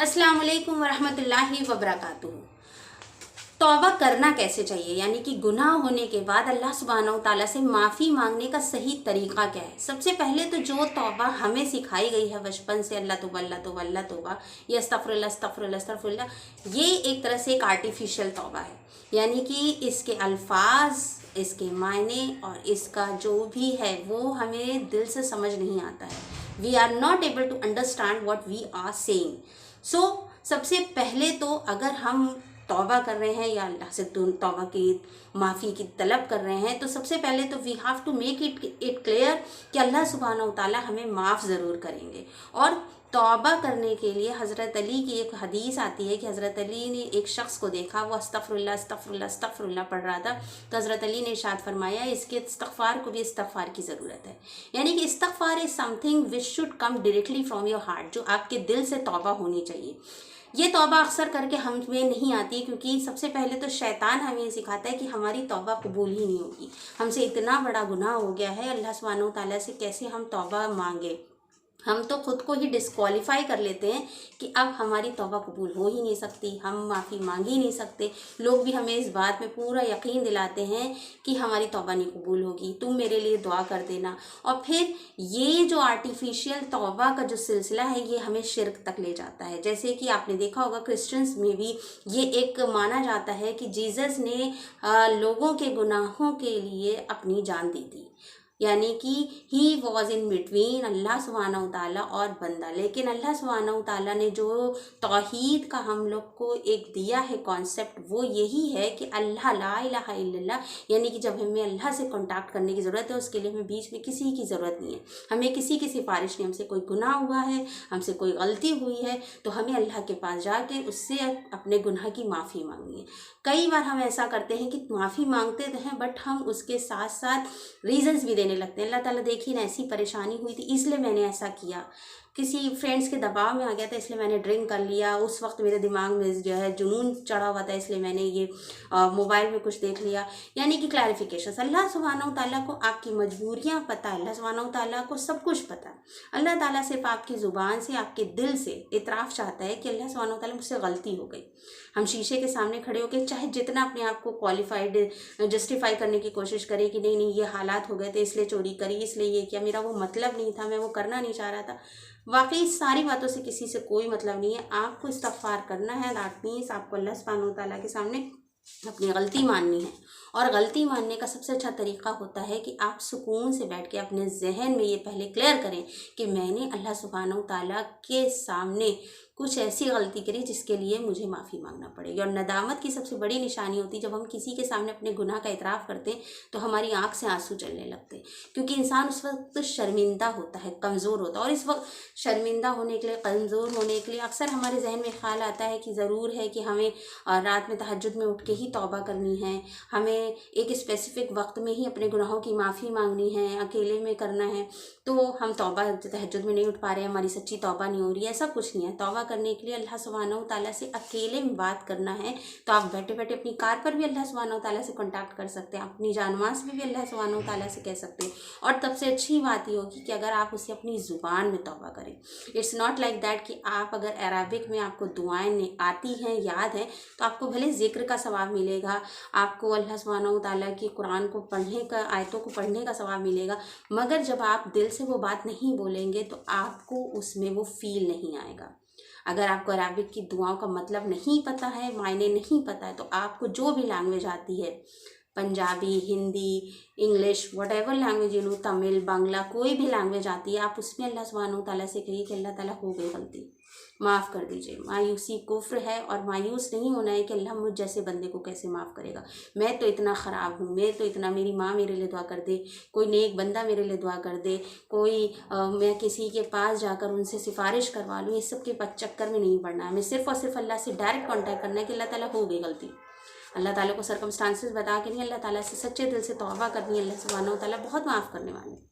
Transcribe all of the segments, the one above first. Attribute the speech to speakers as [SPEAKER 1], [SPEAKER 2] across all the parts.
[SPEAKER 1] अस्सलाम वालेकुम वरहमतुल्लाहि वबरकातुहू। तौबा करना कैसे चाहिए, यानी कि गुनाह होने के बाद अल्लाह सुब्हानहू तआला से माफ़ी मांगने का सही तरीक़ा क्या है। सबसे पहले तो जो तौबा हमें सिखाई गई है बचपन से, अल्लाह तौबा अल्लाह तौबा अल्लाह तौबा, ये अस्तगफिरुल्लाह अस्तगफिरुल्लाह अस्तगफिरुल्लाह, ये एक तरह से एक आर्टिफिशियल तौबा है। यानी कि इसके अल्फाज, इसके मायने और इसका जो भी है वो हमें दिल से समझ नहीं आता है। We are not able to understand what we are saying. So सबसे पहले तो अगर हम तौबा कर रहे हैं या अल्लाह से तौबा की माफ़ी की तलब कर रहे हैं, तो सबसे पहले तो we have to make it clear कि अल्लाह सुब्हानहू तआला हमें माफ़ ज़रूर करेंगे। और तौबा करने के लिए हज़रत अली की एक हदीस आती है कि हज़रत अली ने एक शख्स को देखा, वो अस्तगफिरुल्लाह अस्तगफिरुल्लाह अस्तगफिरुल्लाह पढ़ रहा था, तो हज़रत अली ने इरशाद फरमाया इसके इस्तगफार को भी इस्तगफार की ज़रूरत है। यानी कि इस्तगफार is something which should come directly from your heart, जो आपके दिल से तौबा होनी चाहिए। ये तौबा अक्सर करके हमें नहीं आती, क्योंकि सबसे पहले तो शैतान हमें ये सिखाता है कि हमारी तौबा कबूल ही नहीं होगी, हमसे इतना बड़ा गुनाह हो गया है, अल्लाह सुब्हानहू तआला से कैसे हम तौबा मांगे। हम तो खुद को ही डिस्क्वालीफाई कर लेते हैं कि अब हमारी तौबा कबूल हो ही नहीं सकती, हम माफ़ी मांग ही नहीं सकते। लोग भी हमें इस बात में पूरा यकीन दिलाते हैं कि हमारी तौबा नहीं कबूल होगी, तुम मेरे लिए दुआ कर देना। और फिर ये जो आर्टिफिशियल तौबा का जो सिलसिला है ये हमें शिर्क तक ले जाता है। जैसे कि आपने देखा होगा क्रिश्चियंस में भी ये एक माना जाता है कि जीसस ने लोगों के गुनाहों के लिए अपनी जान दी थी, यानी कि ही वॉज इन बिटवीन अल्लाह सुब्हानहू तआला और बंदा। लेकिन अल्लाह सुब्हानहू तआला ने जो तौहीद का हम लोग को एक दिया है कॉन्सेप्ट, वो यही है कि अल्लाह ला इलाहा इल्लल्लाह, यानी कि जब हमें अल्लाह से कॉन्टैक्ट करने की ज़रूरत है उसके लिए हमें बीच में किसी की ज़रूरत नहीं है, हमें किसी की सिफारिश नहीं। हमसे कोई गुनाह हुआ है, हमसे कोई गलती हुई है, तो हमें अल्लाह के पास जाके उससे अपने गुनाह की माफ़ी मांगनी है। कई बार हम ऐसा करते हैं कि माफ़ी मांगते तो हैं, बट हम उसके साथ साथ रीजंस भी देने लगते हैं। अल्लाह ताला देखिए ना, ऐसी परेशानी हुई थी इसलिए मैंने ऐसा किया, किसी फ्रेंड्स के दबाव में आ गया था इसलिए मैंने ड्रिंक कर लिया, उस वक्त मेरे दिमाग में जो है जुनून चढ़ा हुआ था इसलिए मैंने ये मोबाइल में कुछ देख लिया। यानी कि क्लैरिफिकेशन। अल्लाह सुब्हानहू तआला को आपकी मजबूरियाँ पता है, अल्लाह सुब्हानहू तआला को सब कुछ पता है। अल्लाह ताला सिर्फ आपकी ज़ुबान से, आपके दिल से इतराफ़ चाहता है कि अल्लाह सुब्हानहू तआला मुझसे गलती हो गई। हम शीशे के सामने खड़े होकर चाहे जितना अपने आप को क्वालिफाइड जस्टिफाई करने की कोशिश करें कि नहीं नहीं ये हालात हो गए थे इसलिए चोरी करी, इसलिए ये किया, मेरा वो मतलब नहीं था, मैं वो करना नहीं चाह रहा था, वाकई सारी बातों से किसी से कोई मतलब नहीं है। आपको इस्तग़फ़ार करना है, दैट मीन्स आपको अल्लाह सुब्हानहू तआला के सामने अपनी गलती माननी है। और गलती मानने का सबसे अच्छा तरीका होता है कि आप सुकून से बैठ के अपने जहन में ये पहले क्लियर करें कि मैंने अल्लाह सुब्हानहू तआला के सामने कुछ ऐसी गलती करी जिसके लिए मुझे माफ़ी मांगना पड़ेगी। और नदामत की सबसे बड़ी निशानी होती है जब हम किसी के सामने अपने गुनाह का इतराफ़ करते हैं तो हमारी आँख से आंसू चलने लगते हैं, क्योंकि इंसान उस वक्त शर्मिंदा होता है, कमज़ोर होता है। और इस वक्त शर्मिंदा होने के लिए, कमज़ोर होने के लिए अक्सर हमारे जहन में ख्याल आता है कि ज़रूर है कि हमें रात में तहज्जुद में उठ के ही तौबा करनी है, हमें एक स्पेसिफ़िक वक्त में ही अपने गुनाहों की माफ़ी मांगनी है, अकेले में करना है। तो हम तौबा तहज्जुद में नहीं उठ पा रहे हैं, हमारी सच्ची तौबा नहीं हो रही है, ऐसा कुछ नहीं है। तौबा करने के लिए अल्लाह सुब्हानहू तआला से अकेले में बात करना है, तो आप बैठे बैठे अपनी कार पर भी अल्लाह सुब्हानहू तआला से कॉन्टैक्ट कर सकते हैं, अपनी जानमाज़ में भी अल्लाह सुब्हानहू तआला से कह सकते हैं। और तब से अच्छी बात ये होगी कि अगर आप उसे अपनी ज़ुबान में तौबा करें। इट्स नॉट लाइक दैट कि आप अगर अरबिक में आपको दुआएं आती हैं, याद है, तो आपको भले ज़िक्र का सवाब मिलेगा, आपको अल्लाह सुब्हानहू तआला की कुरान को पढ़ने का, आयतों को पढ़ने का सवाब मिलेगा, मगर जब आप दिल से वो बात नहीं बोलेंगे तो आपको उसमें वो फ़ील नहीं आएगा। अगर आपको अरबिक की दुआओं का मतलब नहीं पता है, मायने नहीं पता है, तो आपको जो भी लैंग्वेज आती है, Punjabi, Hindi, English, whatever language you know, Tamil, Bangla, कोई भी लैंग्वेज आती है, आप उसमें अल्लाह सुब्हानहू तआला से कहिए कि अल्लाह ताला हो गई गलती, माफ़ कर दीजिए। मायूसी कुफ्र है और मायूस नहीं होना है कि अल्लाह मुझ जैसे बंदे को कैसे माफ़ करेगा, मैं तो इतना ख़राब हूँ, मैं तो इतना, मेरी माँ मेरे लिए दुआ कर दे, कोई नेक बंदा मेरे लिए दुआ कर दे, कोई मैं किसी के पास जाकर उनसे सिफारिश करवा लूँ, इस सब के चक्कर में नहीं पड़ना है। हमें सिर्फ़ और सिर्फ अल्लाह से डायरेक्ट कॉन्टैक्ट करना है कि अल्लाह ताला हो गई गलती। अल्लाह ताला को सरकमस्टांसेस बता के नहीं, अल्लाह ताला से सच्चे दिल से तौबा करनी है। अल्लाह सुब्हानहू तआला बहुत माफ़ करने वाले हैं।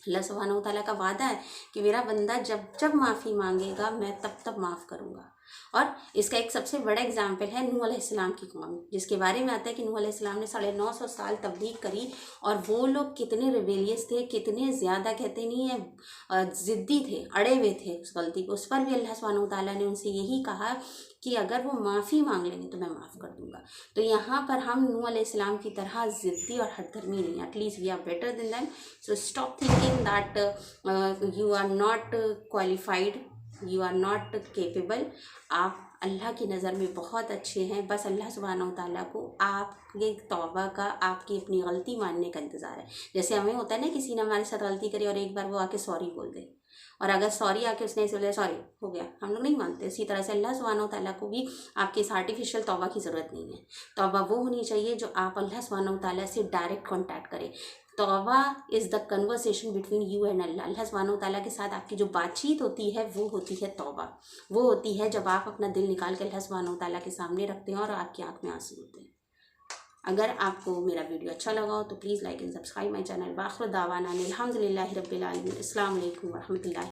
[SPEAKER 1] अल्लाह सुब्हानहू व तआला का वादा है कि मेरा बंदा जब जब माफ़ी मांगेगा मैं तब तब माफ़ करूँगा। और इसका एक सबसे बड़ा एग्जाम्पल है नूह अलैहिस्सलाम की कौम, जिसके बारे में आता है कि नूह अलैहिस्सलाम ने 950 साल तबलीग करी और वो लोग कितने रिबेलियस थे, कितने ज़्यादा कहते नहीं है ज़िद्दी थे, अड़े हुए थे उस गलती को। उस पर भी अल्लाह सुब्हानहू व तआला ने उनसे यही कहा कि अगर वो माफ़ी मांग लेंगे तो मैं माफ़ कर दूंगा। तो यहाँ पर हम नूह अलैहिस्सलाम की तरह ज़िद्दी और हठधर्मी नहीं, at least we are better than them. So stop thinking that you are not qualified, you are not capable. आप अल्लाह की नज़र में बहुत अच्छे हैं। बस अल्लाह सुब्हानहू तआला को आपके तौबा का, आपकी अपनी गलती मानने का इंतज़ार है। जैसे हमें होता है ना, किसी ने हमारे साथ गलती करी और एक बार वो आके सॉरी बोल दे, और अगर सॉरी आके उसने ऐसे बोला सॉरी हो गया, हम लोग नहीं मानते। इसी तरह से अल्लाह सुब्हानहू तआला को भी आपके इस आर्टिफिशियल तौबा की ज़रूरत नहीं है। तौबा वो होनी चाहिए जो आप अल्लाह सुब्हानहू तआला से डायरेक्ट कॉन्टैक्ट करें। तौबा is the conversation between you and Allah. Allah सुब्हानहू तआला के साथ आपकी जो बातचीत होती है वो होती है तौबा। वो होती है जब आप अपना दिल निकाल कर अल्लाह सुब्हानहू तआला के सामने रखते हैं और आपकी आँख में आंसू होते हैं। अगर आपको मेरा वीडियो अच्छा लगा हो तो please like and subscribe my channel. वाखिर दावाना अनिल हम्दुलिल्लाहि रब्बिल आलमीन। अस्सलाम वालेकुम व रहमतुल्लाहि।